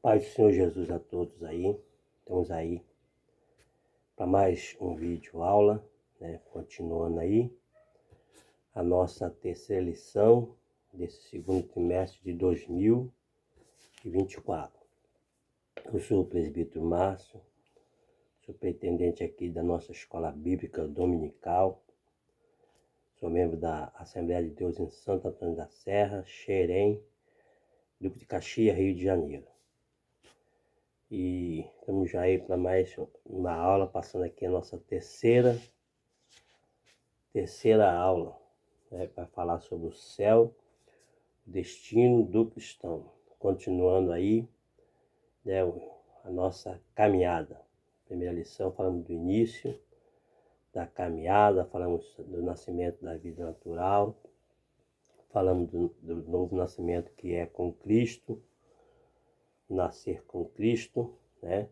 Paz do Senhor Jesus a todos aí. Estamos aí para mais um vídeo aula, né? Continuando aí a nossa terceira lição desse segundo trimestre de 2024. Eu sou o presbítero Márcio, superintendente aqui da nossa escola bíblica dominical. Sou membro da Assembleia de Deus em Santo Antônio da Serra, Xerém, Duque de Caxias, Rio de Janeiro. E estamos já aí para mais uma aula, passando aqui a nossa terceira aula, né, para falar sobre o céu, o destino do cristão. Continuando aí, né, a nossa caminhada. Primeira lição, falamos do início da caminhada, falamos do nascimento da vida natural, falamos do novo nascimento que é com Cristo, nascer com Cristo, né?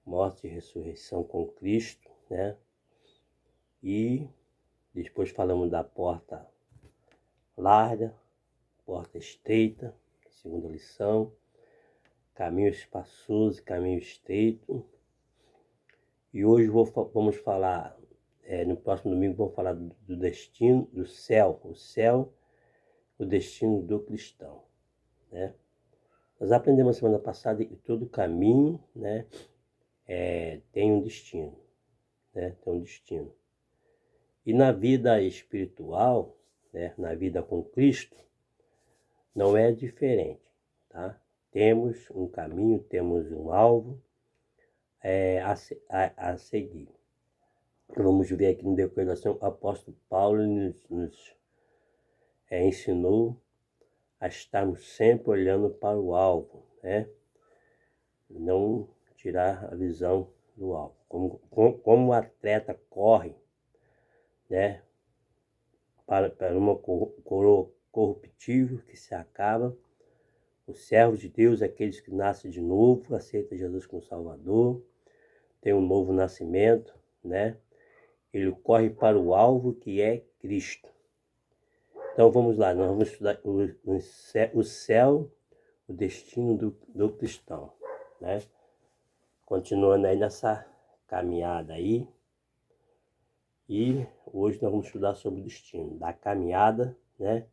Morte e ressurreição com Cristo, né? E depois falamos da porta larga, porta estreita, segunda lição, caminho espaçoso e caminho estreito. E hoje vamos falar, no próximo domingo vamos falar do destino, do céu, o céu, o destino do cristão, né? Nós aprendemos semana passada que todo caminho, né, tem um destino, né? Tem um destino. E na vida espiritual, né, na vida com Cristo, não é diferente, tá? Temos um caminho, temos um alvo a seguir. Vamos ver aqui no decorrer da lição, o apóstolo Paulo nos ensinou a estarmos sempre olhando para o alvo, né? Não tirar a visão do alvo. Como o atleta corre, né, para uma coroa corruptível que se acaba, os servos de Deus, aqueles que nascem de novo, aceitam Jesus como Salvador, tem um novo nascimento, né? Ele corre para o alvo que é Cristo. Então vamos lá, nós vamos estudar o céu, o destino do cristão, né? Continuando aí nessa caminhada aí. E hoje nós vamos estudar sobre o destino da caminhada, né,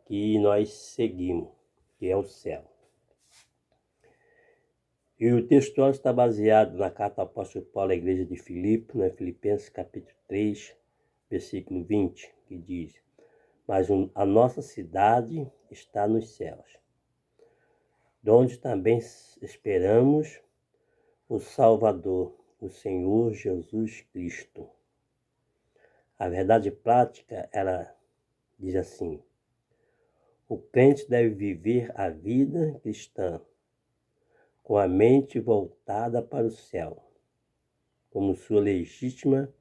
que nós seguimos, que é o céu. E o texto está baseado na carta do apóstolo Paulo à igreja de Filipe, né, Filipenses capítulo 3, versículo 20, que diz: mas a nossa cidade está nos céus, de onde também esperamos o Salvador, o Senhor Jesus Cristo. A verdade prática, ela diz assim: o crente deve viver a vida cristã com a mente voltada para o céu, como sua legítima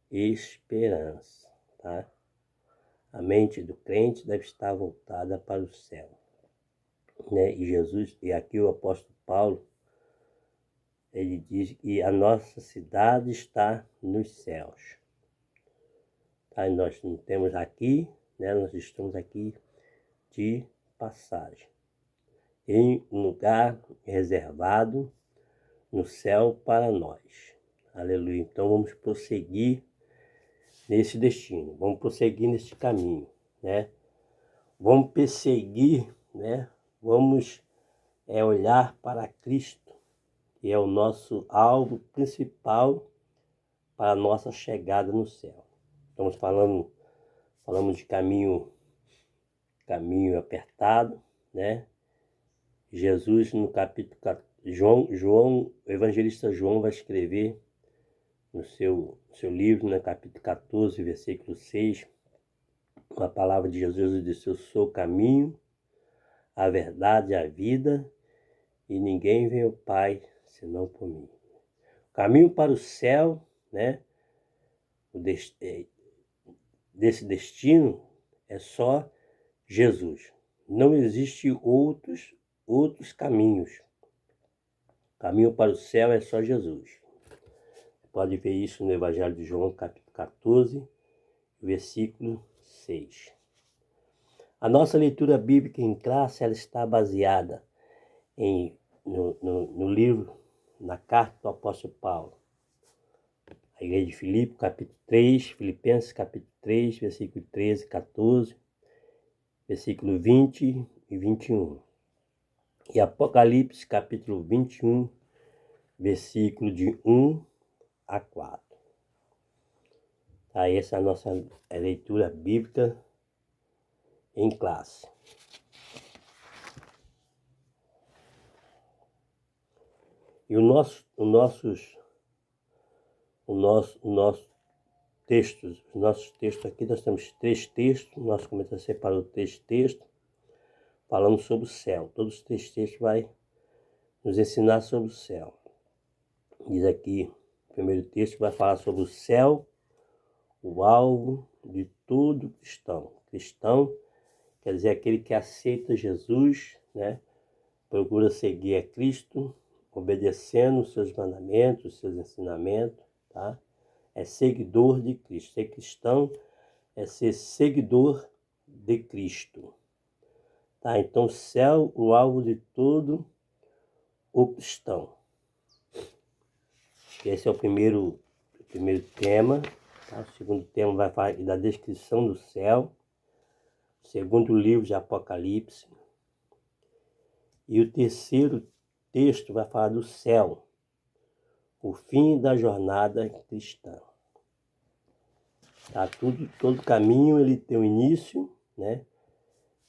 esperança, tá? A mente do crente deve estar voltada para o céu, né? E Jesus, e aqui o apóstolo Paulo, ele diz que a nossa cidade está nos céus. Tá? E nós não temos aqui, né? Nós estamos aqui de passagem, em um lugar reservado no céu para nós. Aleluia. Então vamos prosseguir nesse destino, vamos prosseguir nesse caminho, né? Vamos perseguir, né? Vamos olhar para Cristo, que é o nosso alvo principal para a nossa chegada no céu. Estamos falamos de caminho apertado, né? Jesus, no capítulo 14, o evangelista João vai escrever no seu livro, no capítulo 14, versículo 6, a palavra de Jesus disse: eu sou o caminho, a verdade e a vida, e ninguém vem ao Pai senão por mim. O caminho para o céu, né? Desse destino é só Jesus. Não existe outros caminhos. O caminho para o céu é só Jesus. Pode ver isso no Evangelho de João, capítulo 14, versículo 6. A nossa leitura bíblica em classe ela está baseada no livro, na carta do apóstolo Paulo, a igreja de Filipe, capítulo 3, Filipenses, capítulo 3, versículo 13 e 14, versículo 20 e 21. E Apocalipse, capítulo 21, versículo de 1 a 4. Tá, essa é a nossa leitura bíblica em classe. E os nossos textos aqui, nós temos 3 textos, nós começamos a separar 3 textos, falando sobre o céu. Todos os 3 textos vai nos ensinar sobre o céu. Diz aqui, o primeiro texto vai falar sobre o céu, o alvo de todo cristão. Cristão quer dizer aquele que aceita Jesus, né? Procura seguir a Cristo, obedecendo os seus mandamentos, os seus ensinamentos, tá? É seguidor de Cristo. Ser cristão é ser seguidor de Cristo. Tá? Então, o céu, o alvo de todo o cristão. Esse é o primeiro tema. Tá? O segundo tema vai falar da descrição do céu. O segundo livro de Apocalipse. E o terceiro texto vai falar do céu, o fim da jornada cristã. Tá? Todo caminho ele tem um início, né?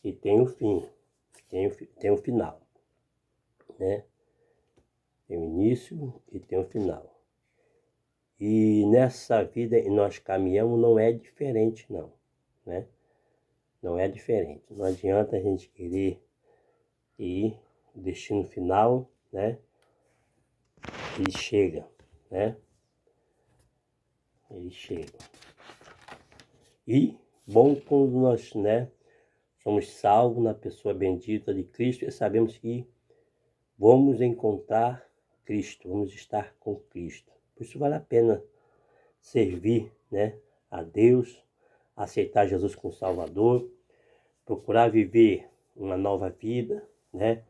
E tem o fim, tem o final, né? Tem o início e tem o final. E nessa vida que nós caminhamos não é diferente não, né? Não é diferente. Não adianta a gente querer ir no destino final, né? Ele chega, né? Ele chega. E bom quando nós, né, somos salvos na pessoa bendita de Cristo e sabemos que vamos encontrar Cristo, vamos estar com Cristo. Por isso vale a pena servir, né, a Deus, aceitar Jesus como Salvador, procurar viver uma nova vida, né,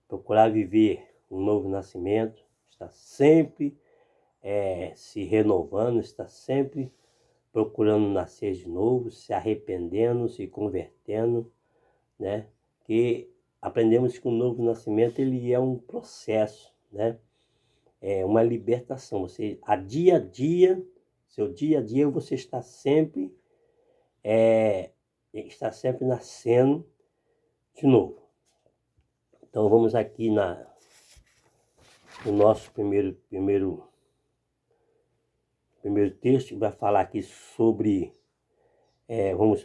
procurar viver um novo nascimento, estar sempre se renovando, estar sempre procurando nascer de novo, se arrependendo, se convertendo, né? Que aprendemos que o novo nascimento ele é um processo, né? É uma libertação. Você, a dia, seu dia a dia, você está sempre nascendo de novo. Então vamos aqui no nosso primeiro texto, que vai falar aqui sobre, vamos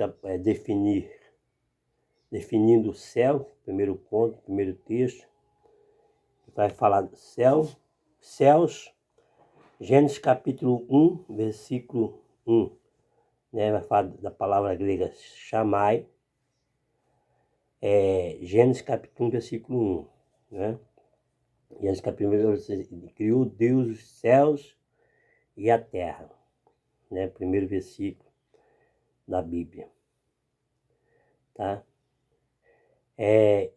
definindo o céu, primeiro ponto, primeiro texto, vai falar do céus, Gênesis capítulo 1, versículo 1, né? Vai falar da palavra grega chamai, Gênesis capítulo 1, versículo 1, né? Gênesis capítulo 1, criou Deus os céus e a terra, né? Primeiro versículo da Bíblia, tá?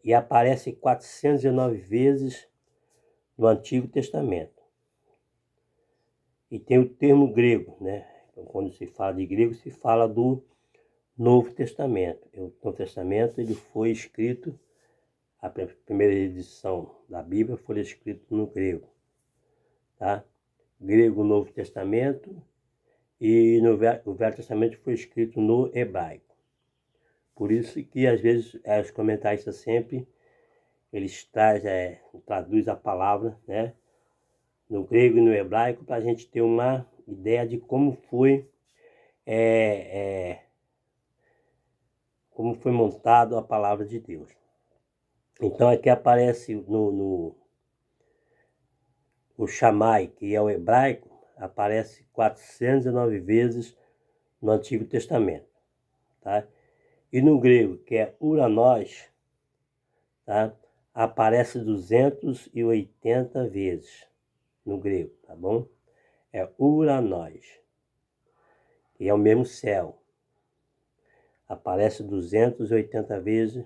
E aparece 409 vezes no Antigo Testamento. E tem o termo grego, né? Então, quando se fala de grego, se fala do Novo Testamento. O Novo Testamento ele foi escrito, a primeira edição da Bíblia foi escrita no grego, tá? Grego, Novo Testamento, e o Velho Testamento foi escrito no hebraico. Por isso que às vezes os comentaristas sempre eles traduzem a palavra, né, no grego e no hebraico para a gente ter uma ideia de como foi montado a palavra de Deus. Então aqui aparece o chamai, que é o hebraico, aparece 409 vezes no Antigo Testamento, tá? E no grego, que é uranos, tá? Aparece 280 vezes no grego, tá bom? É uranos, que é o mesmo céu. Aparece 280 vezes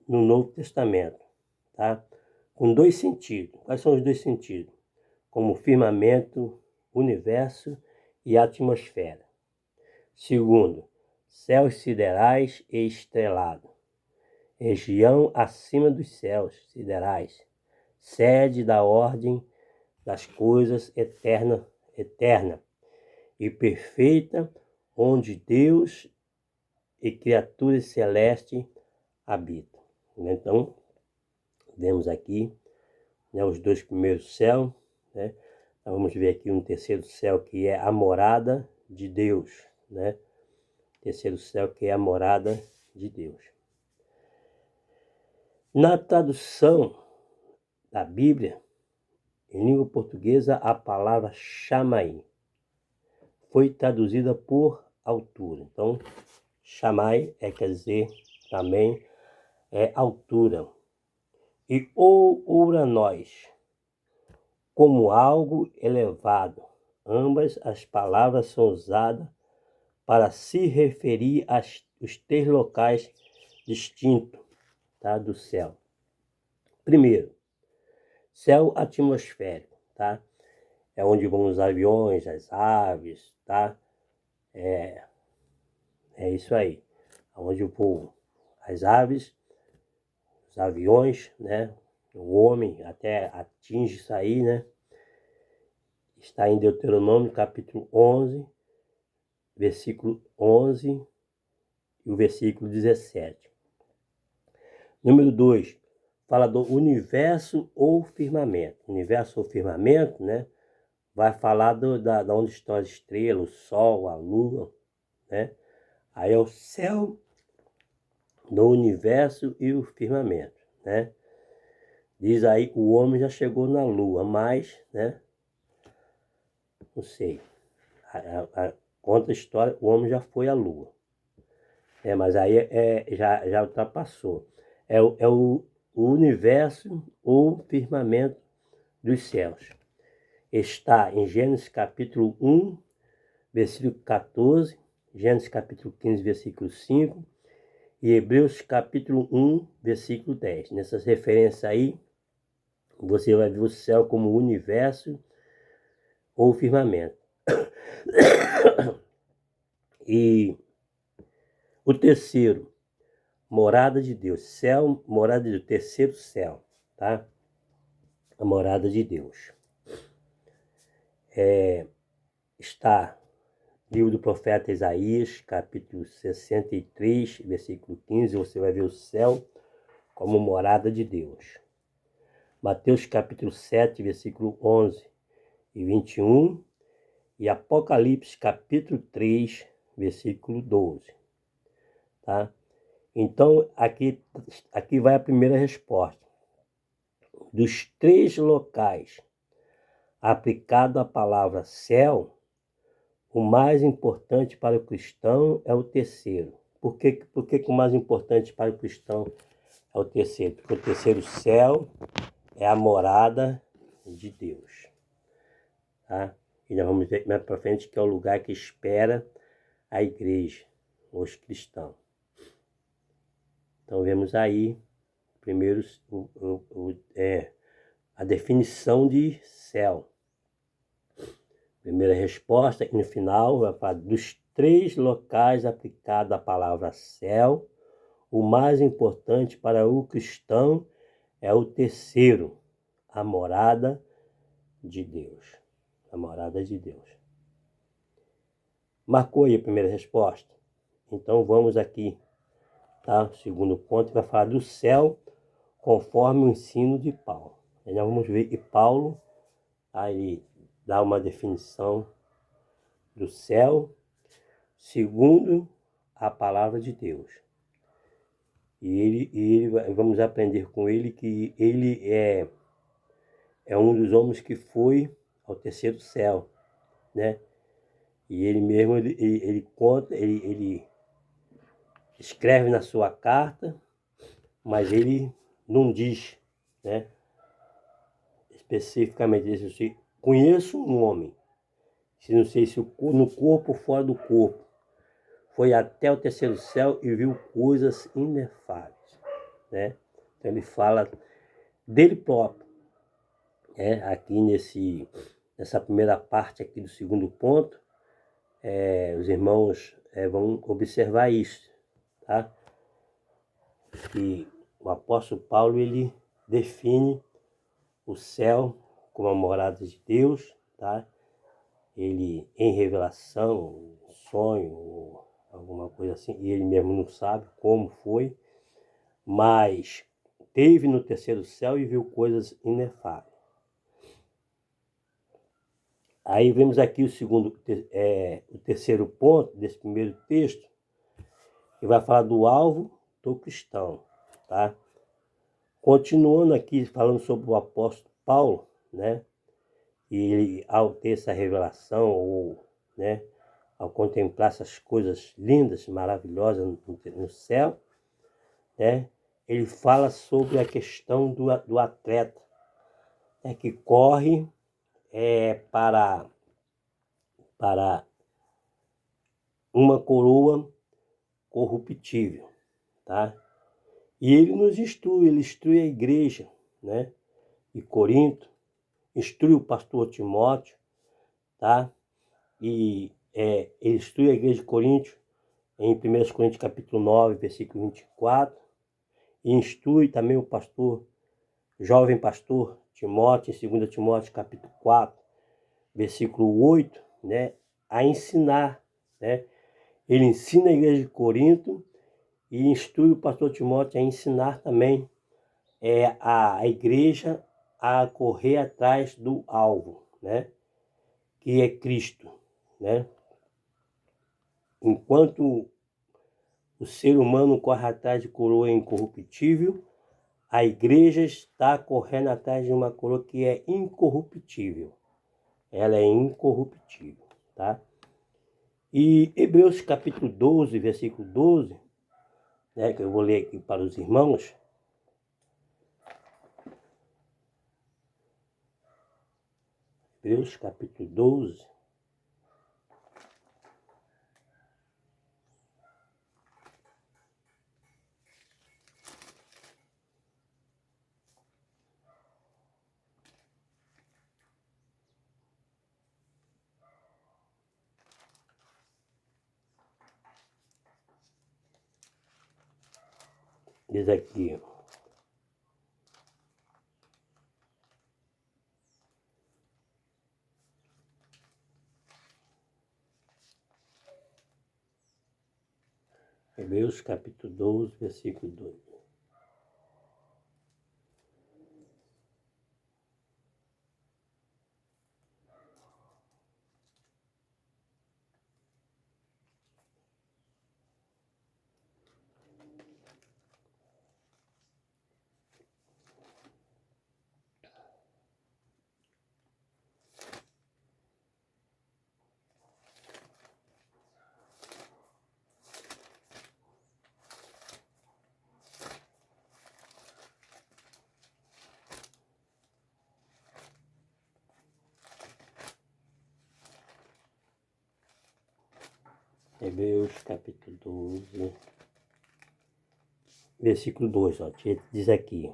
no Novo Testamento. tá? Com dois sentidos. Quais são os dois sentidos? Como firmamento, universo e atmosfera. Segundo, céus siderais e estrelado. Região acima dos céus siderais, sede da ordem das coisas eterna e perfeita, onde Deus e criaturas celestes habitam. Então, vemos aqui, né, os dois primeiros céus, né? Vamos ver aqui um terceiro céu que é a morada de Deus, né? Terceiro céu que é a morada de Deus. Na tradução da Bíblia, em língua portuguesa, a palavra Chamai foi traduzida por altura. Então, Chamai quer dizer também altura. E Ouranós, como algo elevado. Ambas as palavras são usadas para se referir aos três locais distintos, tá, do céu. Primeiro, céu atmosférico, tá? É onde vão os aviões, as aves, tá? É isso aí. Onde voam as aves, os aviões, né? O homem até atinge isso aí, né? Está em Deuteronômio capítulo 11, versículo 11 e o versículo 17. Número 2, fala do universo ou firmamento. Universo ou firmamento, né? Vai falar da onde estão as estrelas, o sol, a lua, né? Aí é o céu do universo e o firmamento, né? Diz aí que o homem já chegou na lua, mas, né? Não sei. Conta a história, o homem já foi à lua. Mas aí já ultrapassou. É o universo ou firmamento dos céus. Está em Gênesis capítulo 1, versículo 14, Gênesis capítulo 15, versículo 5 e Hebreus capítulo 1, versículo 10. Nessas referências aí, você vai ver o céu como universo ou firmamento. E o terceiro, morada de Deus, céu, morada de Deus, terceiro céu, tá? A morada de Deus. Está no livro do profeta Isaías, capítulo 63, versículo 15, você vai ver o céu como morada de Deus. Mateus capítulo 7, versículo 11 e 21, e Apocalipse capítulo 3, versículo 12. Tá? Então, aqui vai a primeira resposta. Dos três locais aplicado a palavra céu, o mais importante para o cristão é o terceiro. Por que o mais importante para o cristão é o terceiro? Porque o terceiro céu é a morada de Deus. Tá? E nós vamos ver mais para frente que é o lugar que espera a igreja, os cristãos. Então vemos aí, primeiro, a definição de céu. Primeira resposta, e no final vai falar dos três locais aplicados a palavra céu, o mais importante para o cristão é o terceiro, a morada de Deus. A morada de Deus. Marcou aí a primeira resposta? Então vamos aqui, tá? O segundo ponto vai falar do céu conforme o ensino de Paulo. Aí nós vamos ver que Paulo aí dá uma definição do céu segundo a palavra de Deus. E vamos aprender com ele que ele é um dos homens que foi ao terceiro céu, né? E ele mesmo, ele conta, ele escreve na sua carta, mas ele não diz, né? Especificamente, diz assim, conheço um homem, se não sei se no corpo ou fora do corpo, foi até o terceiro céu e viu coisas inefáveis, né? Então ele fala dele próprio. Aqui nessa primeira parte aqui do segundo ponto, os irmãos vão observar isso, tá? Que o apóstolo Paulo, ele define o céu como a morada de Deus, tá? Ele, em revelação, sonho, alguma coisa assim, e ele mesmo não sabe como foi, mas esteve no terceiro céu e viu coisas inefáveis. Aí vemos aqui o terceiro ponto desse primeiro texto, que vai falar do alvo do cristão, tá? Continuando aqui, falando sobre o apóstolo Paulo, né? E ele, ao ter essa revelação, ou, né, ao contemplar essas coisas lindas, maravilhosas no céu, né? Ele fala sobre a questão do atleta, que corre para uma coroa corruptível, tá? E ele nos instrui, ele instrui a igreja, né, de Corinto, instrui o pastor Timóteo, tá? E ele instrui a igreja de Corinto em 1 Coríntios capítulo 9, versículo 24, e instrui também o jovem pastor Timóteo, em 2 Timóteo capítulo 4, versículo 8, né, a ensinar, né? Ele ensina a igreja de Corinto e instrui o pastor Timóteo a ensinar também a igreja a correr atrás do alvo, né? Que é Cristo, né? Enquanto o ser humano corre atrás de coroa incorruptível, a igreja está correndo atrás de uma coroa que é incorruptível. Ela é incorruptível, tá? E Hebreus capítulo 12, versículo 12, né, que eu vou ler aqui para os irmãos. Hebreus capítulo 12. Diz aqui, Hebreus capítulo 12, versículo 2. Hebreus capítulo 12, versículo 2, ó, diz aqui,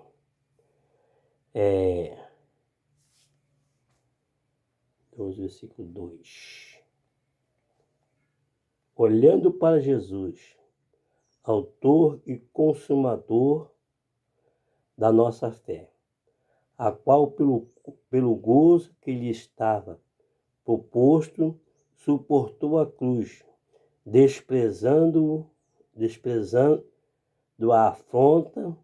12, versículo 2. Olhando para Jesus, autor e consumador da nossa fé, a qual pelo gozo que lhe estava proposto, suportou a cruz, desprezando a afronta,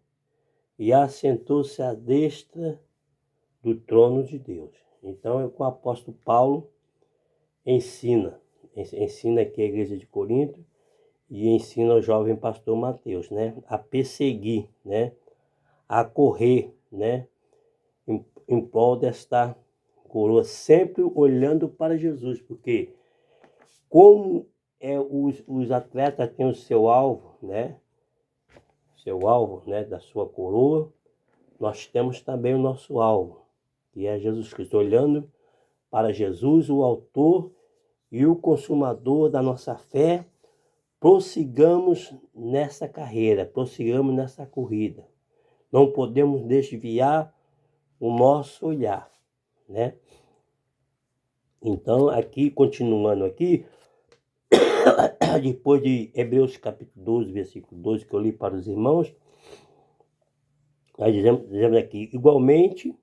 e assentou-se à destra do trono de Deus. Então é o que o apóstolo Paulo ensina aqui a igreja de Corinto e ensina ao jovem pastor Mateus, né, a perseguir, né, a correr, né, em prol desta coroa, sempre olhando para Jesus, porque como os atletas têm o seu alvo, né, da sua coroa, nós temos também o nosso alvo, que é Jesus Cristo, olhando para Jesus, o autor e o consumador da nossa fé. Prossigamos nessa carreira, prossigamos nessa corrida. Não podemos desviar o nosso olhar, né? Então, aqui, continuando aqui, depois de Hebreus capítulo 12, versículo 12, que eu li para os irmãos, nós dizemos aqui, igualmente,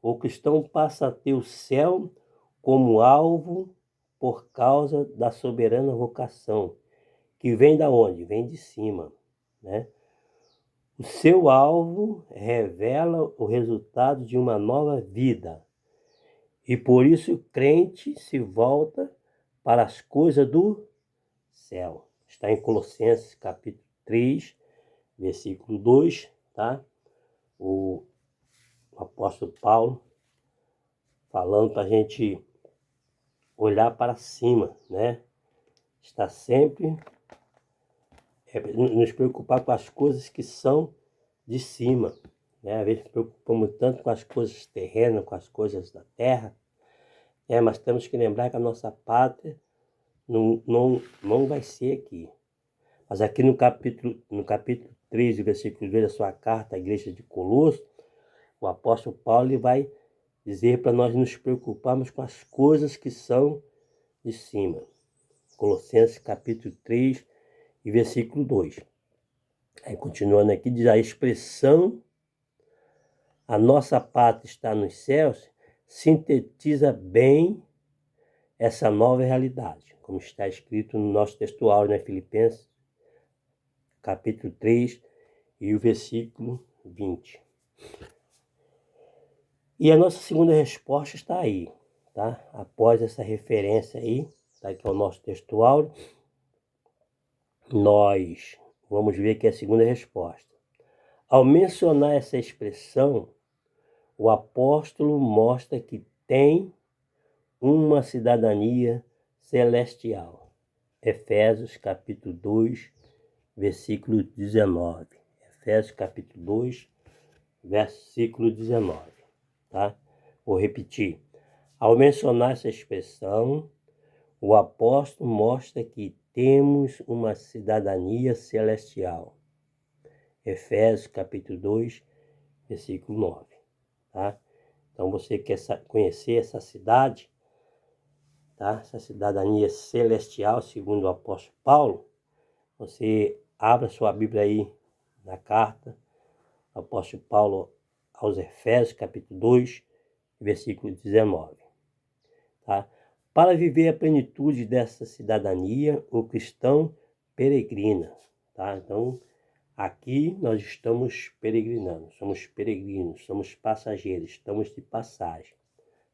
o cristão passa a ter o céu como alvo por causa da soberana vocação, que vem da onde? Vem de cima, né? O seu alvo revela o resultado de uma nova vida, e por isso o crente se volta para as coisas do céu. Está em Colossenses capítulo 3, versículo 2, tá? O apóstolo Paulo falando para a gente olhar para cima, né? Está sempre nos preocupar com as coisas que são de cima, né? Às vezes nos preocupamos tanto com as coisas terrenas, com as coisas da terra, mas temos que lembrar que a nossa pátria não vai ser aqui. Mas aqui no capítulo 3, versículo 2 da sua carta à igreja de Colossos, o apóstolo Paulo ele vai dizer para nós nos preocuparmos com as coisas que são de cima. Colossenses capítulo 3 e versículo 2. Aí continuando aqui, diz a expressão a nossa pátria está nos céus, sintetiza bem essa nova realidade, como está escrito no nosso textual, né, Filipenses, capítulo 3 e o versículo 20. E a nossa segunda resposta está aí, tá? Após essa referência aí, tá, que é o nosso textual, nós vamos ver que é a segunda resposta. Ao mencionar essa expressão, o apóstolo mostra que tem uma cidadania celestial. Efésios capítulo 2, versículo 19. Efésios capítulo 2, versículo 19. Tá? Vou repetir. Ao mencionar essa expressão, o apóstolo mostra que temos uma cidadania celestial. Efésios capítulo 2, versículo 9. Tá? Então você quer conhecer essa cidade, tá? Essa cidadania celestial, segundo o apóstolo Paulo, você abra sua Bíblia aí na carta, apóstolo Paulo aos Efésios, capítulo 2, versículo 19. Tá? Para viver a plenitude dessa cidadania, o cristão peregrina. Tá? Então, aqui nós estamos peregrinando, somos peregrinos, somos passageiros, estamos de passagem.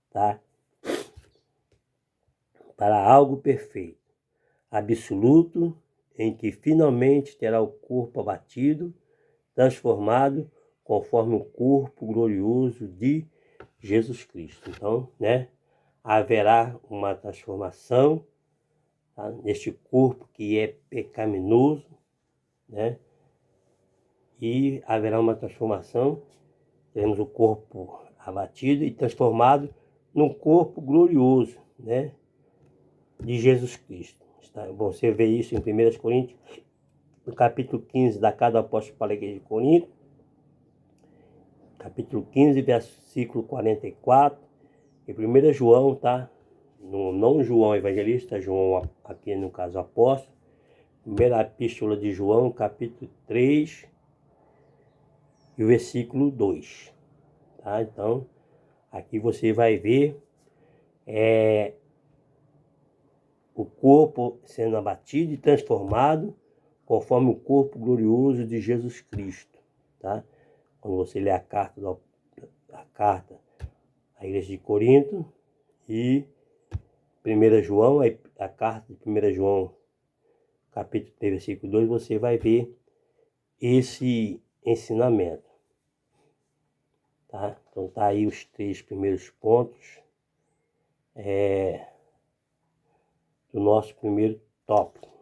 Tá? Para algo perfeito, absoluto, em que finalmente terá o corpo abatido, transformado conforme o corpo glorioso de Jesus Cristo. Então, né, haverá uma transformação, tá, neste corpo que é pecaminoso, né, e haverá uma transformação, teremos o corpo abatido e transformado num corpo glorioso, né, de Jesus Cristo. Você vê isso em 1 Coríntios, no capítulo 15 da carta do apóstolo para a igreja de Corinto, capítulo 15, versículo 44, e 1 João, tá? Não João evangelista, João aqui no caso apóstolo, primeira epístola de João, capítulo 3, e o versículo 2, tá? Então, aqui você vai ver o corpo sendo abatido e transformado conforme o corpo glorioso de Jesus Cristo, tá? Quando você lê a carta à igreja de Corinto e 1 João, a carta de 1 João, capítulo 3, versículo 2, você vai ver esse ensinamento, tá? Então tá aí os 3 primeiros pontos do nosso primeiro tópico.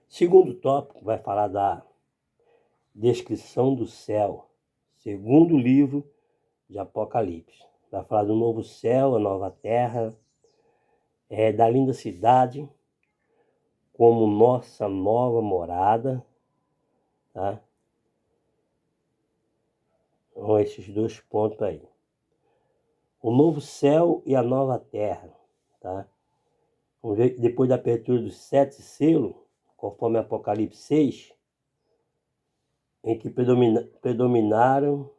Segundo tópico vai falar da descrição do céu, segundo livro de Apocalipse. Vai falar do novo céu, a nova terra, da linda cidade como nossa nova morada, tá? Então, esses dois pontos aí. O novo céu e a nova terra, tá? Vamos ver que depois da abertura dos 7 selos, conforme Apocalipse 6, em que predominaram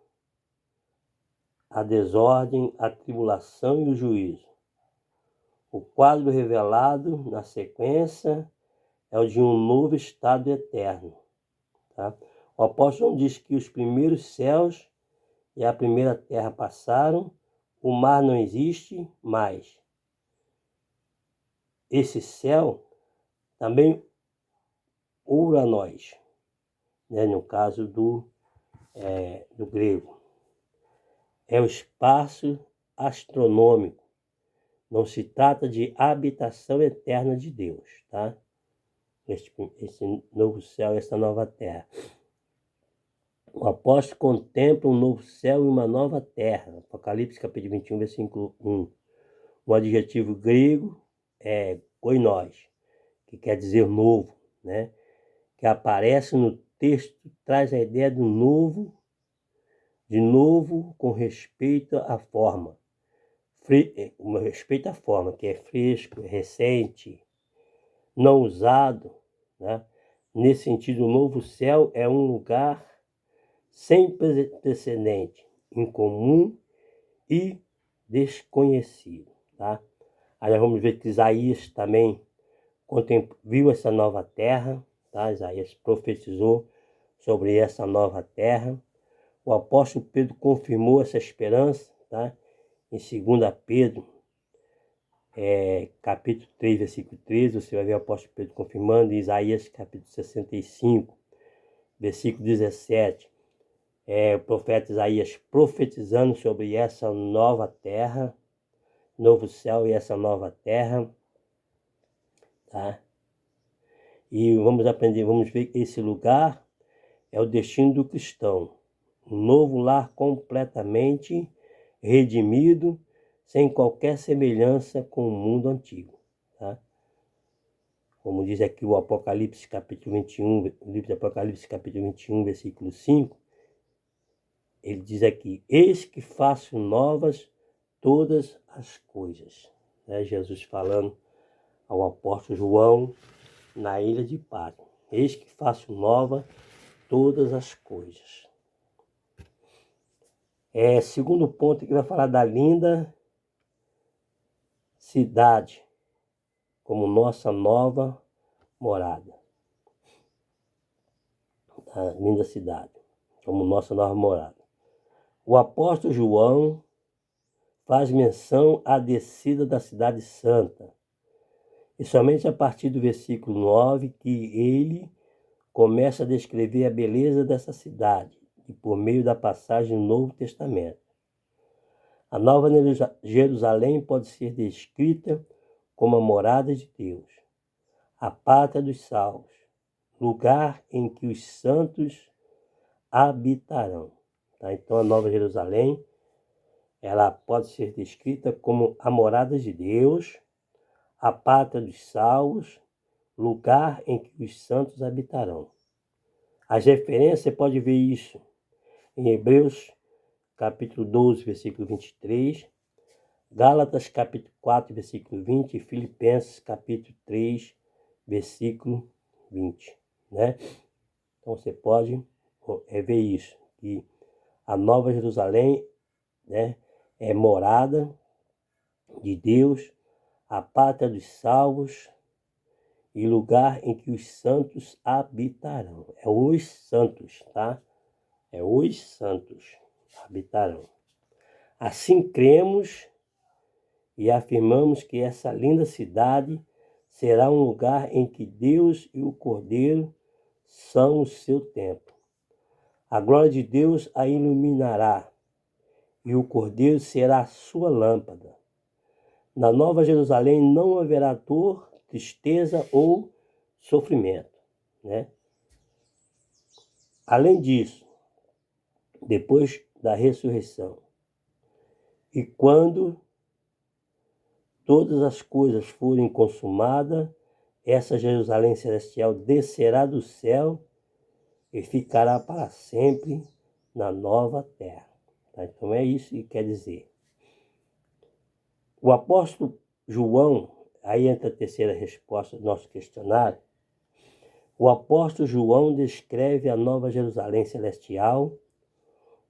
a desordem, a tribulação e o juízo. O quadro revelado na sequência é o de um novo estado eterno. Tá? O apóstolo diz que os primeiros céus e a primeira terra passaram, o mar não existe mais. Esse céu também Uranos, né, no caso do grego. É o espaço astronômico. Não se trata de habitação eterna de Deus, tá? Esse novo céu e essa nova terra. O apóstolo contempla um novo céu e uma nova terra. Apocalipse capítulo 21, versículo 1. O adjetivo grego é koinos, que quer dizer novo, né? Que aparece no texto, traz a ideia do novo, de novo com respeito à forma. Com respeito à forma, que é fresco, recente, não usado, né? Nesse sentido, o novo céu é um lugar sem precedente, incomum e desconhecido, tá? Aí nós vamos ver que Isaías também viu essa nova terra, tá? Isaías profetizou sobre essa nova terra. O apóstolo Pedro confirmou essa esperança, tá? Em 2 Pedro, capítulo 3, versículo 13, você vai ver o apóstolo Pedro confirmando. Em Isaías, capítulo 65, versículo 17, o profeta Isaías profetizando sobre essa nova terra, novo céu e essa nova terra, tá? E vamos ver que esse lugar é o destino do cristão, um novo lar completamente redimido, sem qualquer semelhança com o mundo antigo, tá? Como diz aqui o Apocalipse capítulo 21, o livro de Apocalipse capítulo 21, versículo 5, ele diz aqui: eis que faço novas todas as coisas. Né? Jesus falando ao apóstolo João na ilha de Patmos: eis que faço nova todas as coisas. Segundo ponto que vai falar da linda cidade como nossa nova morada. A linda cidade como nossa nova morada. O apóstolo João faz menção à descida da cidade santa. E somente a partir do versículo 9 que ele começa a descrever a beleza dessa cidade, e por meio da passagem do Novo Testamento. A Nova Jerusalém pode ser descrita como a morada de Deus, a pátria dos salvos, lugar em que os santos habitarão. Tá? Então, a Nova Jerusalém, ela pode ser descrita como a morada de Deus, a pátria dos salvos, lugar em que os santos habitarão. As referências, você pode ver isso em Hebreus, capítulo 12, versículo 23, Gálatas, capítulo 4, versículo 20 e Filipenses, capítulo 3, versículo 20, né? Então, você pode ver isso, que a Nova Jerusalém, né, é morada de Deus, a pátria dos salvos e lugar em que os santos habitarão. É os santos, tá? É os santos habitarão. Assim cremos e afirmamos que essa linda cidade será um lugar em que Deus e o Cordeiro são o seu templo. A glória de Deus a iluminará e o Cordeiro será a sua lâmpada. Na Nova Jerusalém não haverá dor, tristeza ou sofrimento, né? Além disso, depois da ressurreição, e quando todas as coisas forem consumadas, essa Jerusalém celestial descerá do céu e ficará para sempre na nova terra. Tá? Então é isso que quer dizer. O apóstolo João, aí entra a terceira resposta do nosso questionário. O apóstolo João descreve a Nova Jerusalém celestial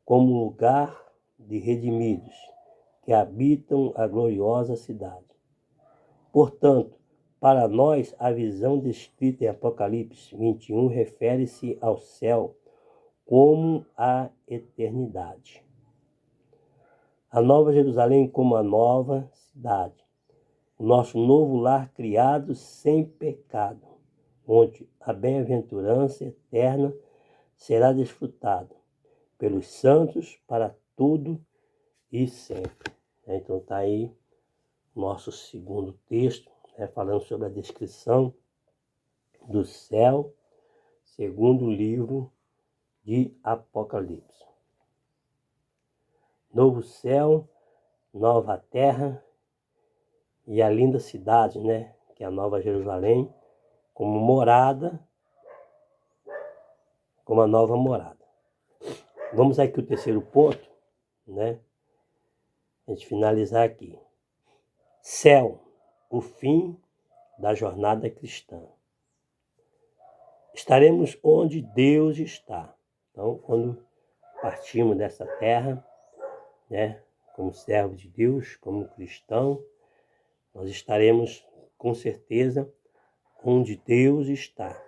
como lugar de redimidos que habitam a gloriosa cidade. Portanto, para nós, a visão descrita em Apocalipse 21 refere-se ao céu como à eternidade. A Nova Jerusalém como a nova cidade. O nosso novo lar criado sem pecado, onde a bem-aventurança eterna será desfrutada pelos santos para tudo e sempre. Então está aí o nosso segundo texto, falando sobre a descrição do céu, segundo o livro de Apocalipse. Novo céu, nova terra e a linda cidade, que é a Nova Jerusalém, como morada, como a nova morada. Vamos aqui ao terceiro ponto, a gente finalizar aqui. Céu, o fim da jornada cristã. Estaremos onde Deus está. Então, quando partimos dessa terra, como servo de Deus, como cristão, nós estaremos com certeza onde Deus está.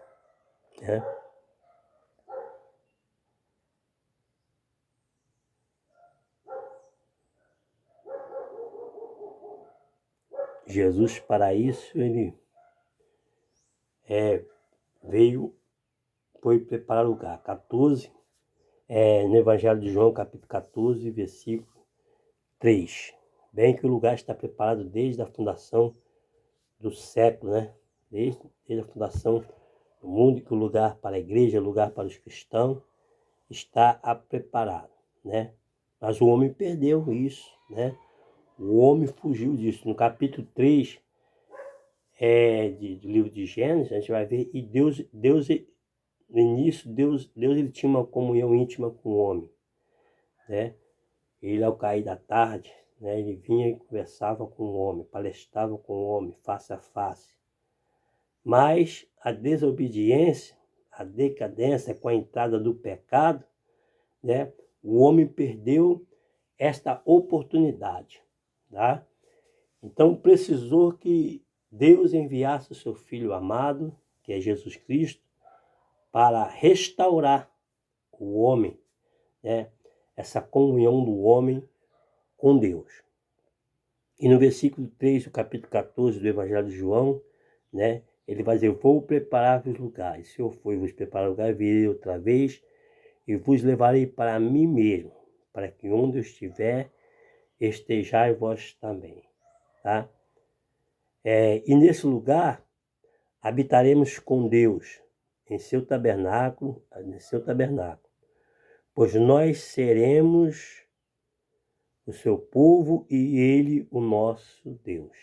Jesus, para isso, ele foi preparar lugar. 14, no Evangelho de João, capítulo 14, versículo 3. Bem que o lugar está preparado desde a fundação do século, desde a fundação do mundo, que o lugar para a igreja, o lugar para os cristãos, está preparado, Mas o homem perdeu isso, O homem fugiu disso. No capítulo 3 do livro de Gênesis, a gente vai ver, e Deus no início, Deus ele tinha uma comunhão íntima com o homem, Ele, ao cair da tarde, ele vinha e conversava com o homem, palestrava com o homem, face a face. Mas a desobediência, a decadência com a entrada do pecado, o homem perdeu esta oportunidade, Então precisou que Deus enviasse o seu Filho amado, que é Jesus Cristo, para restaurar o homem, essa comunhão do homem com Deus. E no versículo 3 do capítulo 14 do Evangelho de João, ele vai dizer: vou preparar-vos lugares. Se eu for e vos preparar lugar, virei outra vez e vos levarei para mim mesmo, para que onde eu estiver, estejais vós também. E nesse lugar, habitaremos com Deus, em seu tabernáculo, pois nós seremos o seu povo e ele o nosso Deus.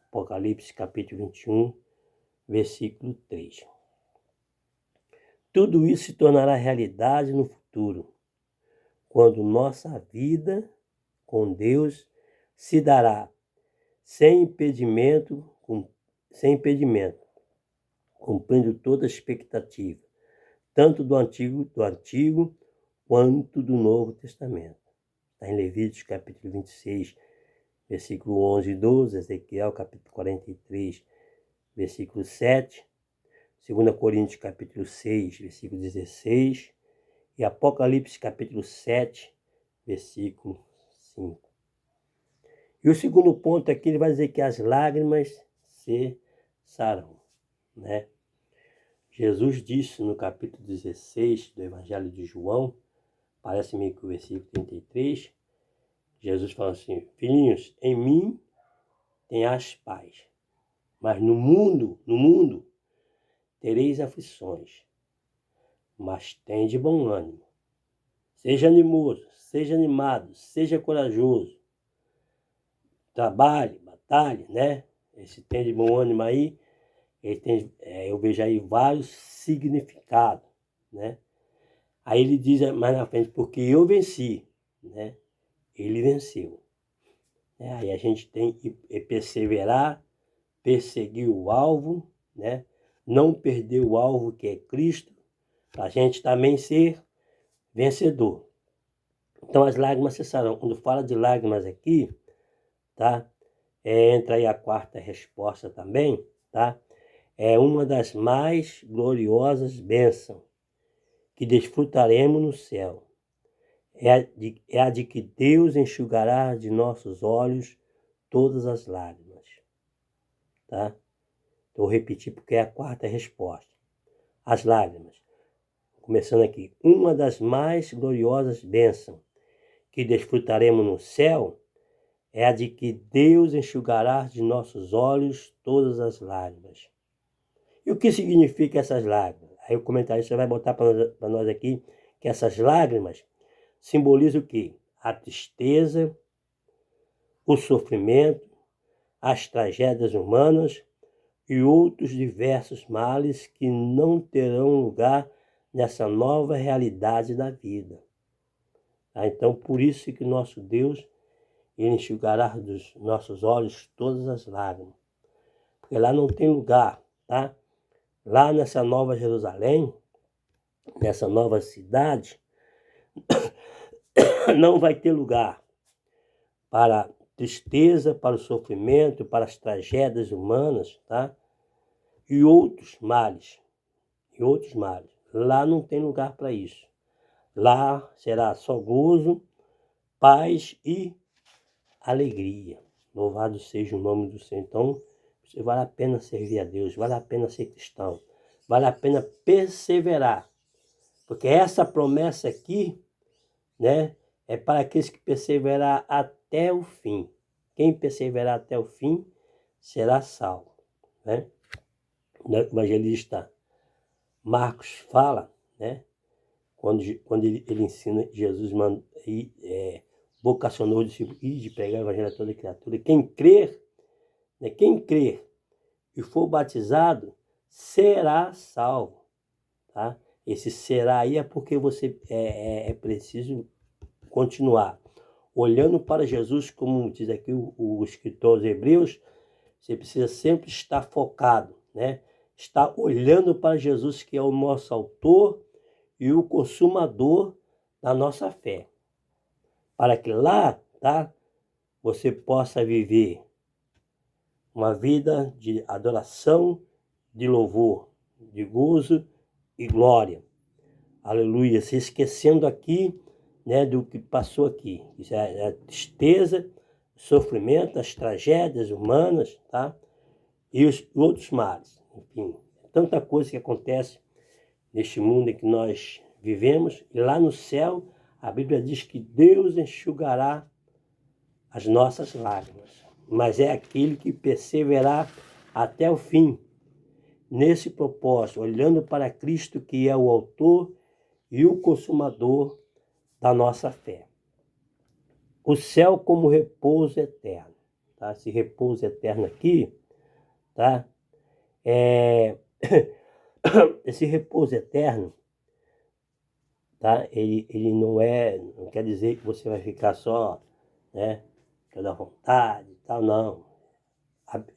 Apocalipse capítulo 21, versículo 3. Tudo isso se tornará realidade no futuro, quando nossa vida com Deus se dará sem impedimento, cumprindo toda a expectativa, tanto do Antigo quanto do Novo Testamento. Está em Levíticos capítulo 26, versículo 11 e 12, Ezequiel capítulo 43, versículo 7, 2 Coríntios capítulo 6, versículo 16 e Apocalipse capítulo 7, versículo 5. E o segundo ponto aqui, ele vai dizer que as lágrimas cessarão, Jesus disse no capítulo 16 do Evangelho de João, parece-me que o versículo 33, Jesus fala assim: filhinhos, em mim tenhas paz, mas no mundo tereis aflições, mas tende bom ânimo. Seja animoso, seja animado, seja corajoso. Trabalhe, batalhe, Esse tende bom ânimo aí, ele tem, eu vejo aí vários significados, Aí ele diz mais na frente: porque eu venci, né? Ele venceu. Aí a gente tem que perseverar, perseguir o alvo, né? Não perder o alvo que é Cristo, para a gente também ser vencedor. Então as lágrimas cessarão. Quando fala de lágrimas aqui, tá? Entra aí a quarta resposta também, tá? É uma das mais gloriosas bênçãos que desfrutaremos no céu. É a de que Deus enxugará de nossos olhos todas as lágrimas, tá? Então, vou repetir porque é a quarta resposta. As lágrimas. Começando aqui. Uma das mais gloriosas bênçãos que desfrutaremos no céu é a de que Deus enxugará de nossos olhos todas as lágrimas. E o que significa essas lágrimas? Aí o comentarista vai botar para nós aqui que essas lágrimas simbolizam o quê? A tristeza, o sofrimento, as tragédias humanas e outros diversos males que não terão lugar nessa nova realidade da vida. Então, por isso que nosso Deus, Ele enxugará dos nossos olhos todas as lágrimas. Porque lá não tem lugar, tá? Lá nessa nova Jerusalém, nessa nova cidade, não vai ter lugar para a tristeza, para o sofrimento, para as tragédias humanas, tá? E outros males. Lá não tem lugar para isso. Lá será só gozo, paz e alegria. Louvado seja o nome do Senhor. Então, vale a pena servir a Deus, vale a pena ser cristão, vale a pena perseverar. Porque essa promessa aqui, né, é para aqueles que perseverar até o fim. Quem perseverar até o fim será salvo, né? O evangelista Marcos fala, né, quando ele ensina, Jesus vocacionou os discípulos de pregar o evangelho a toda criatura. Quem crer e for batizado será salvo, tá? Esse será aí é porque você é preciso continuar olhando para Jesus, como diz aqui o escritor dos Hebreus. Você precisa sempre estar focado, né? Estar olhando para Jesus, que é o nosso autor e o consumador da nossa fé. Para que lá, tá, você possa viver uma vida de adoração, de louvor, de gozo e glória. Aleluia. Se esquecendo aqui, né, do que passou aqui. Isso é a tristeza, o sofrimento, as tragédias humanas, tá? E os outros males. Enfim, tanta coisa que acontece neste mundo em que nós vivemos. E lá no céu, a Bíblia diz que Deus enxugará as nossas lágrimas. Mas é aquele que perseverar até o fim, nesse propósito, olhando para Cristo, que é o autor e o consumador da nossa fé. O céu como repouso eterno, tá? Esse repouso eterno aqui, tá? Esse repouso eterno, tá? Ele não quer dizer que você vai ficar só, né, toda vontade e tal, não.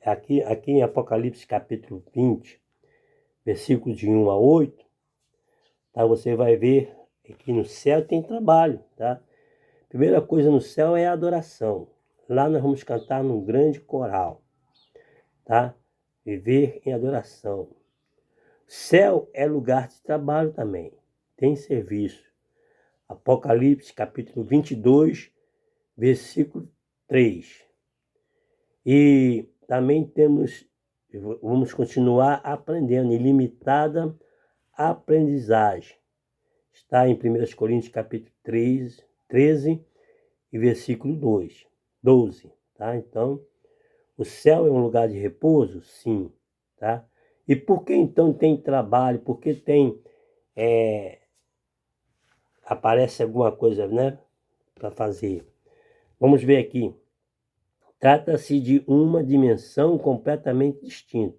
Aqui em Apocalipse capítulo 20, versículos de 1 a 8, tá? Você vai ver que no céu tem trabalho, tá? Primeira coisa no céu é a adoração. Lá nós vamos cantar num grande coral, tá? Viver em adoração. Céu é lugar de trabalho também, tem serviço. Apocalipse capítulo 22, versículo 3. E também vamos continuar aprendendo, ilimitada aprendizagem. Está em 1 Coríntios capítulo 13 e versículo 12. Tá? Então, o céu é um lugar de repouso? Sim. Tá? E por que então tem trabalho? Por que aparece alguma coisa, né, para fazer? Vamos ver aqui. Trata-se de uma dimensão completamente distinta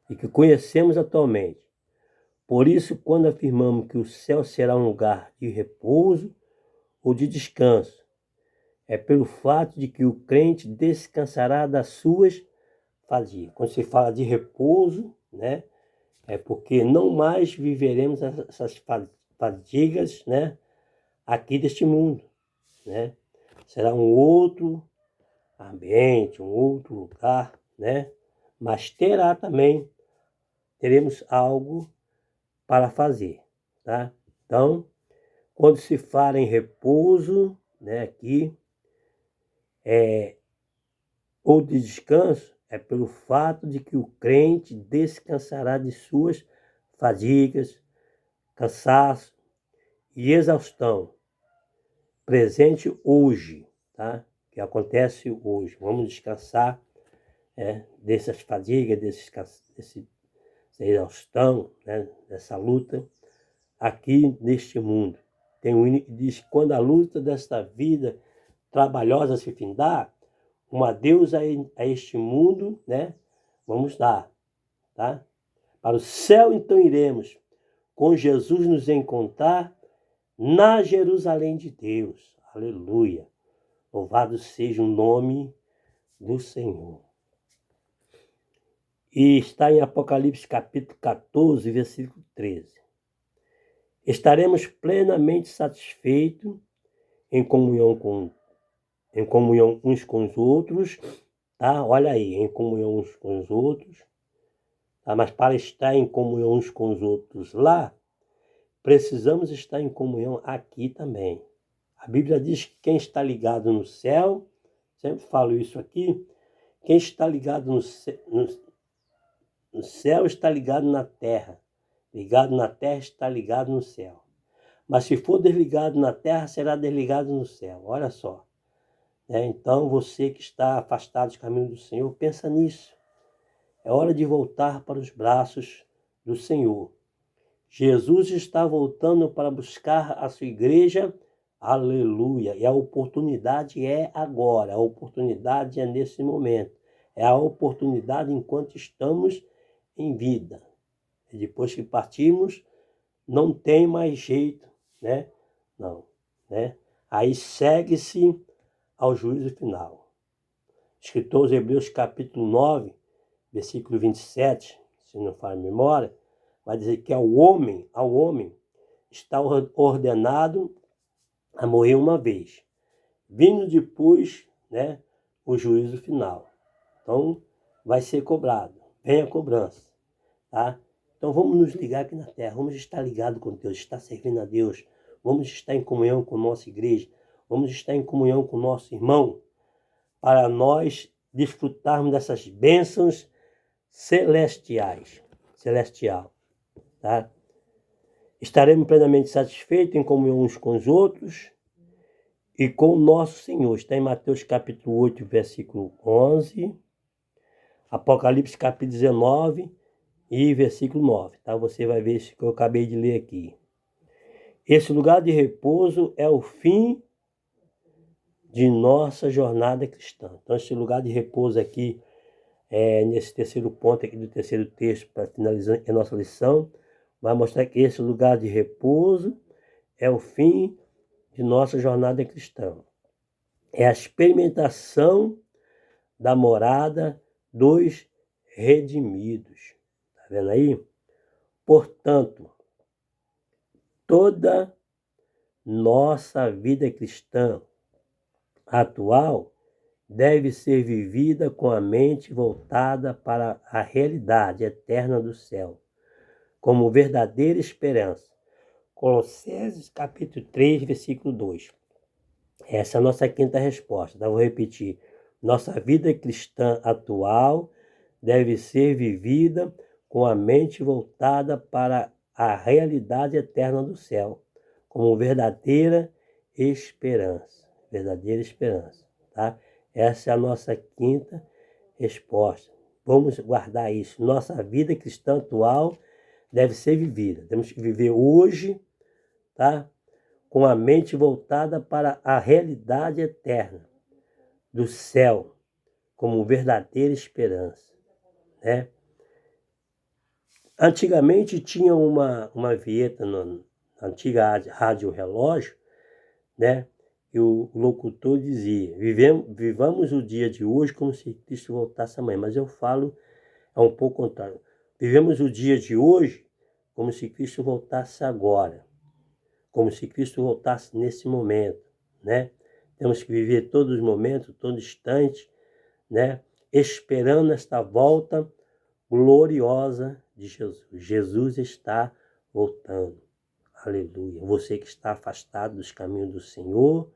e que conhecemos atualmente. Por isso, quando afirmamos que o céu será um lugar de repouso, ou de descanso. É pelo fato de que o crente descansará das suas fadigas. Quando se fala de repouso, né, é porque não mais viveremos essas fadigas, né, aqui deste mundo, né? Será um outro ambiente, um outro lugar, né? Mas teremos algo para fazer, tá? Então, quando se fala em repouso, né, aqui, ou de descanso, é pelo fato de que o crente descansará de suas fadigas, cansaço e exaustão, presente hoje, tá? Que acontece hoje. Vamos descansar dessas fadigas, dessa exaustão, né? Dessa luta aqui neste mundo. Tem um hino que diz: quando a luta desta vida trabalhosa se findar, um adeus a este mundo, né? Vamos dar, tá? Para o céu então iremos, com Jesus nos encontrar na Jerusalém de Deus. Aleluia. Louvado seja o nome do Senhor. E está em Apocalipse capítulo 14, versículo 13. Estaremos plenamente satisfeitos em comunhão uns com os outros, tá? Olha aí, em comunhão uns com os outros, tá? Mas para estar em comunhão uns com os outros lá, precisamos estar em comunhão aqui também. A Bíblia diz que quem está ligado no céu, sempre falo isso aqui, quem está ligado no céu está ligado na terra. Ligado na terra está ligado no céu. Mas se for desligado na terra, será desligado no céu. Olha só. Então, você que está afastado dos caminhos do Senhor, pensa nisso. É hora de voltar para os braços do Senhor. Jesus está voltando para buscar a sua igreja. Aleluia. E a oportunidade é agora. A oportunidade é nesse momento. É a oportunidade enquanto estamos em vida. E depois que partimos, não tem mais jeito, né? Não, né? Aí segue-se ao juízo final. Escritor aos Hebreus capítulo 9, versículo 27, se não falha a memória, vai dizer que ao homem está ordenado a morrer uma vez, vindo depois, né, o juízo final. Então, vai ser cobrado, vem a cobrança, tá? Então, vamos nos ligar aqui na terra, vamos estar ligados com Deus, estar servindo a Deus, vamos estar em comunhão com a nossa igreja, vamos estar em comunhão com o nosso irmão, para nós desfrutarmos dessas bênçãos celestial, tá? Estaremos plenamente satisfeitos em comunhão uns com os outros e com o nosso Senhor. Está em Mateus capítulo 8, versículo 11, Apocalipse capítulo 19 e versículo 9, tá? Você vai ver isso que eu acabei de ler aqui. Esse lugar de repouso é o fim de nossa jornada cristã. Então, esse lugar de repouso aqui, nesse terceiro ponto aqui do terceiro texto, para finalizar a nossa lição, vai mostrar que esse lugar de repouso é o fim de nossa jornada cristã. É a experimentação da morada dos redimidos. Tá vendo aí? Portanto, toda nossa vida cristã atual deve ser vivida com a mente voltada para a realidade eterna do céu, como verdadeira esperança. Colossenses capítulo 3, versículo 2. Essa é a nossa quinta resposta. Então, vou repetir. Nossa vida cristã atual deve ser vivida com a mente voltada para a realidade eterna do céu, como verdadeira esperança. Verdadeira esperança, tá? Essa é a nossa quinta resposta. Vamos guardar isso. Nossa vida cristã atual deve ser vivida. Temos que viver hoje, tá? Com a mente voltada para a realidade eterna do céu, como verdadeira esperança, né? Antigamente tinha uma vinheta na antiga rádio relógio, né? E o locutor dizia, vivamos o dia de hoje como se Cristo voltasse amanhã. Mas eu falo, é um pouco contrário. Vivemos o dia de hoje como se Cristo voltasse agora. Como se Cristo voltasse nesse momento, né? Temos que viver todos os momentos, todo instante, né? Esperando esta volta gloriosa de Jesus. Jesus está voltando. Aleluia. Você que está afastado dos caminhos do Senhor,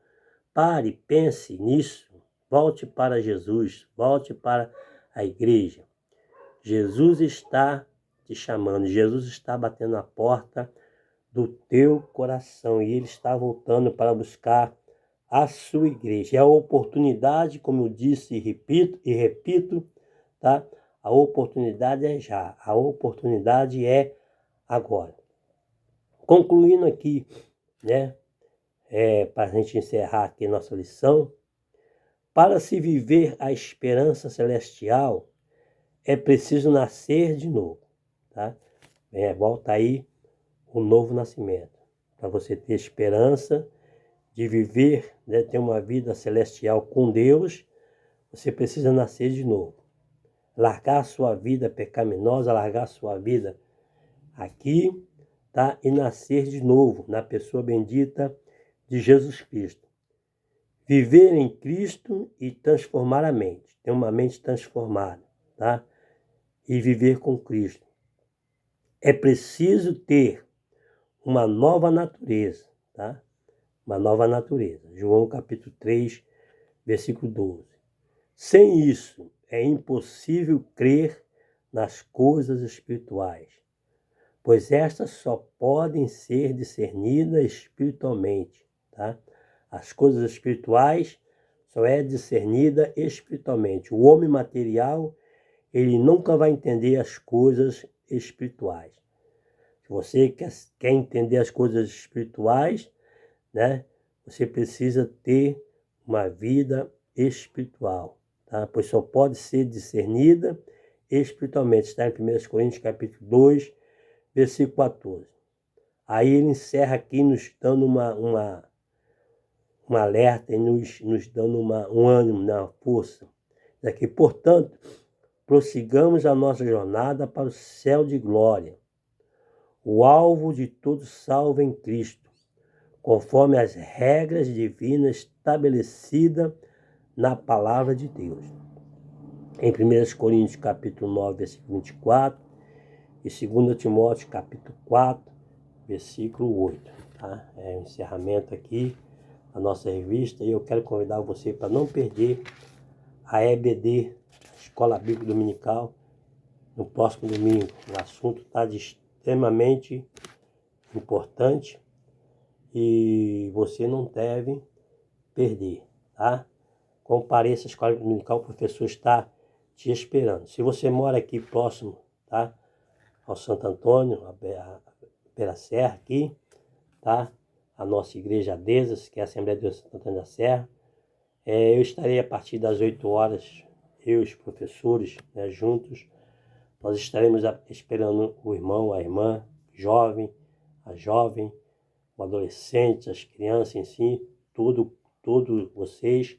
pare, pense nisso. Volte para Jesus, volte para a igreja. Jesus está te chamando, Jesus está batendo a porta do teu coração e Ele está voltando para buscar a sua igreja. É a oportunidade, como eu disse e repito, tá? A oportunidade é já, a oportunidade é agora. Concluindo aqui, né? Para a gente encerrar aqui nossa lição, para se viver a esperança celestial, é preciso nascer de novo, tá? Volta aí o novo nascimento, para você ter esperança de viver, né, ter uma vida celestial com Deus, você precisa nascer de novo. Largar a sua vida pecaminosa, largar a sua vida aqui, tá? E nascer de novo na pessoa bendita de Jesus Cristo. Viver em Cristo e transformar a mente. Ter uma mente transformada, tá? E viver com Cristo. É preciso ter uma nova natureza, tá? Uma nova natureza. João capítulo 3, versículo 12. Sem isso, é impossível crer nas coisas espirituais, pois estas só podem ser discernidas espiritualmente, tá? As coisas espirituais só é discernida espiritualmente. O homem material, ele nunca vai entender as coisas espirituais. Se você quer entender as coisas espirituais, né, você precisa ter uma vida espiritual, tá? Pois só pode ser discernida espiritualmente. Está em 1 Coríntios capítulo 2, versículo 14. Aí ele encerra aqui nos dando um alerta e nos dando um ânimo, uma força. Daqui, portanto, prossigamos a nossa jornada para o céu de glória, o alvo de todo salvo em Cristo, conforme as regras divinas estabelecidas na palavra de Deus. Em 1 Coríntios capítulo 9, versículo 24 e 2 Timóteo capítulo 4, versículo 8. Tá? É o encerramento aqui da nossa revista e eu quero convidar você para não perder a EBD, a Escola Bíblica Dominical, no próximo domingo. O assunto está extremamente importante e você não deve perder, tá? Compareça à Escola Dominical, o professor está te esperando. Se você mora aqui próximo, tá? Ao Santo Antônio, pela Serra aqui, tá? A nossa igreja Adesas, que é a Assembleia de Deus Santo Antônio da Serra. Eu estarei a partir das 8 horas, eu e os professores, né, juntos. Nós estaremos esperando o irmão, a irmã, a jovem, o adolescente, as crianças em si, todos vocês,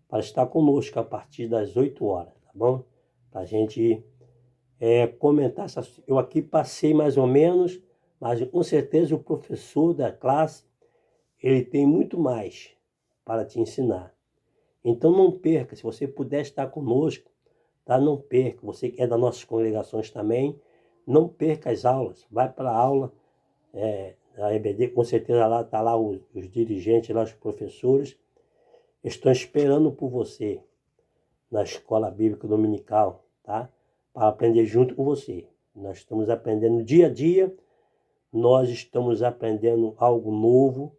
para estar conosco a partir das 8 horas, tá bom? Para a gente comentar. Eu aqui passei mais ou menos, mas com certeza o professor da classe, ele tem muito mais para te ensinar. Então não perca, se você puder estar conosco, tá? Não perca. Você que é das nossas congregações também, não perca as aulas. Vai para a aula da EBD, com certeza lá está lá os dirigentes, lá os professores, estão esperando por você na Escola Bíblica Dominical, tá? Para aprender junto com você. Nós estamos aprendendo dia a dia, nós estamos aprendendo algo novo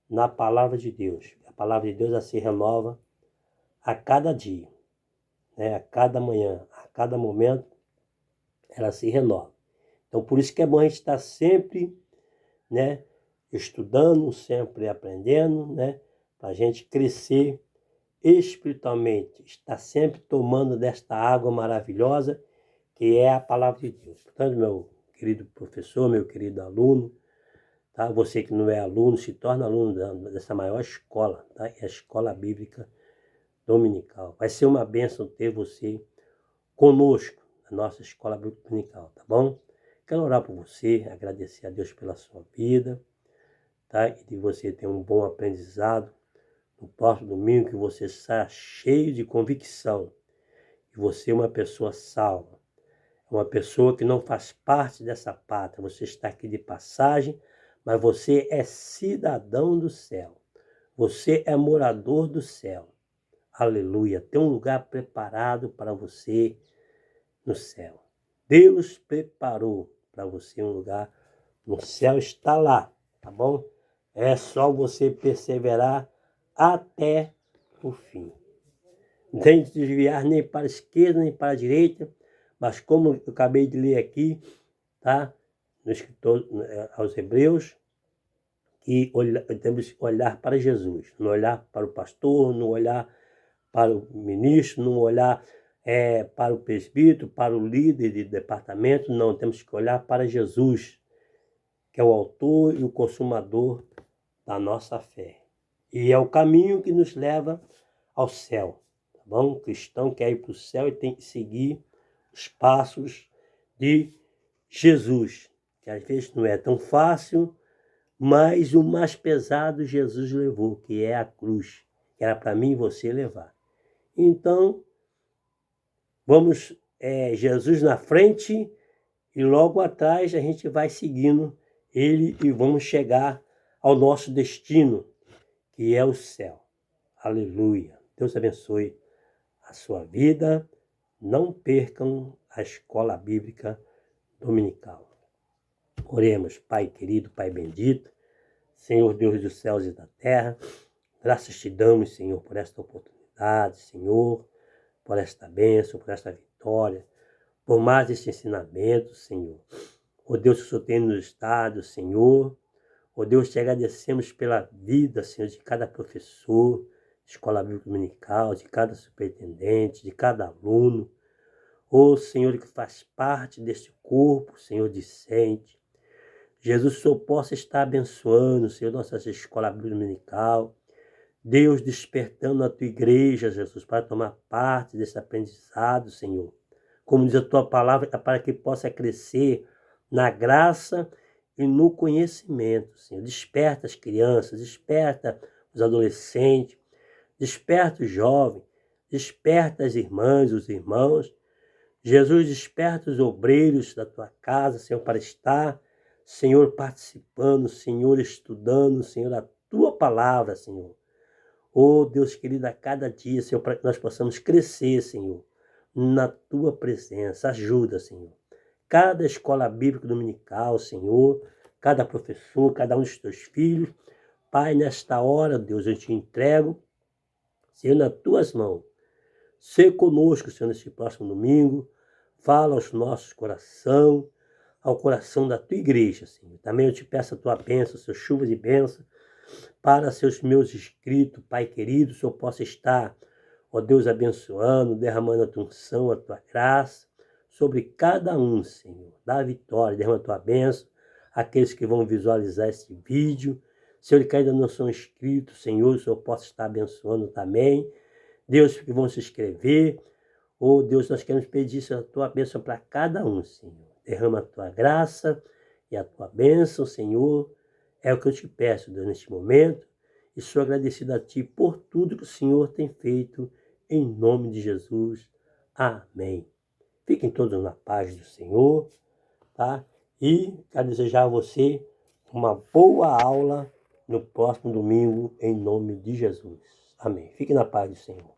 na Palavra de Deus. A Palavra de Deus se renova a cada dia, né? A cada manhã, a cada momento, ela se renova. Então, por isso que é bom a gente estar sempre, né, estudando, sempre aprendendo, né, para a gente crescer espiritualmente, estar sempre tomando desta água maravilhosa que é a palavra de Deus. Portanto, meu querido professor, meu querido aluno, tá? Você que não é aluno, se torna aluno dessa maior escola, tá? É a Escola Bíblica Dominical. Vai ser uma bênção ter você conosco na nossa Escola Bíblica Dominical, tá bom? Quero orar por você, agradecer a Deus pela sua vida, tá? E de você ter um bom aprendizado. No próximo domingo, que você saia cheio de convicção. Que você é uma pessoa salva. Uma pessoa que não faz parte dessa pátria. Você está aqui de passagem, mas você é cidadão do céu. Você é morador do céu. Aleluia. Tem um lugar preparado para você no céu. Deus preparou para você um lugar no céu. Está lá, tá bom? É só você perseverar até o fim. Não tem de desviar nem para a esquerda nem para a direita, mas como eu acabei de ler aqui, tá? No escritor aos Hebreus, que temos que olhar para Jesus, não olhar para o pastor, não olhar para o ministro, não olhar para o presbítero, para o líder de departamento, não, temos que olhar para Jesus, que é o autor e o consumador da nossa fé. E é o caminho que nos leva ao céu, tá bom? O cristão quer ir para o céu e tem que seguir os passos de Jesus, que às vezes não é tão fácil, mas o mais pesado Jesus levou, que é a cruz, que era para mim e você levar. Então, vamos, Jesus na frente e logo atrás a gente vai seguindo ele e vamos chegar ao nosso destino, que é o céu. Aleluia. Deus abençoe a sua vida. Não percam a Escola Bíblica Dominical. Oremos, Pai querido, Pai bendito, Senhor Deus dos céus e da terra, graças te damos, Senhor, por esta oportunidade, Senhor, por esta bênção, por esta vitória, por mais este ensinamento, Senhor. Ó Deus, que o Senhor tem nos dado, Senhor. Ó Deus, te agradecemos pela vida, Senhor, de cada professor, de escola bíblica dominical, de cada superintendente, de cada aluno. Ó Senhor, que faz parte deste corpo, Senhor, discente. Jesus, o Senhor possa estar abençoando, Senhor, nossa escola bíblica dominical. Deus, despertando a tua igreja, Jesus, para tomar parte desse aprendizado, Senhor. Como diz a tua palavra, para que possa crescer na graça e no conhecimento, Senhor. Desperta as crianças, desperta os adolescentes, desperta os jovens, desperta as irmãs, os irmãos. Jesus, desperta os obreiros da tua casa, Senhor, para estar, Senhor, participando, Senhor, estudando, Senhor, a tua palavra, Senhor. Oh, Deus querido, a cada dia, Senhor, para que nós possamos crescer, Senhor, na tua presença. Ajuda, Senhor. Cada escola bíblica dominical, Senhor, cada professor, cada um dos teus filhos. Pai, nesta hora, Deus, eu te entrego, Senhor, nas tuas mãos. Sê conosco, Senhor, neste próximo domingo. Fala aos nossos corações, ao coração da tua igreja, Senhor. Também eu te peço a tua bênção, seu chuva de bênção, para seus meus inscritos, Pai querido, o Senhor possa estar, ó Deus, abençoando, derramando a tua unção, a tua graça, sobre cada um, Senhor. Dá vitória, derrama a tua bênção, aqueles que vão visualizar esse vídeo. Senhor, que ainda não são inscritos, Senhor, o Senhor possa estar abençoando também. Deus, que vão se inscrever. Oh, Deus, nós queremos pedir a tua bênção para cada um, Senhor. Derrama a tua graça e a tua bênção, Senhor. É o que eu te peço, Deus, neste momento. E sou agradecido a ti por tudo que o Senhor tem feito, em nome de Jesus. Amém. Fiquem todos na paz do Senhor, tá? E quero desejar a você uma boa aula no próximo domingo, em nome de Jesus. Amém. Fiquem na paz do Senhor.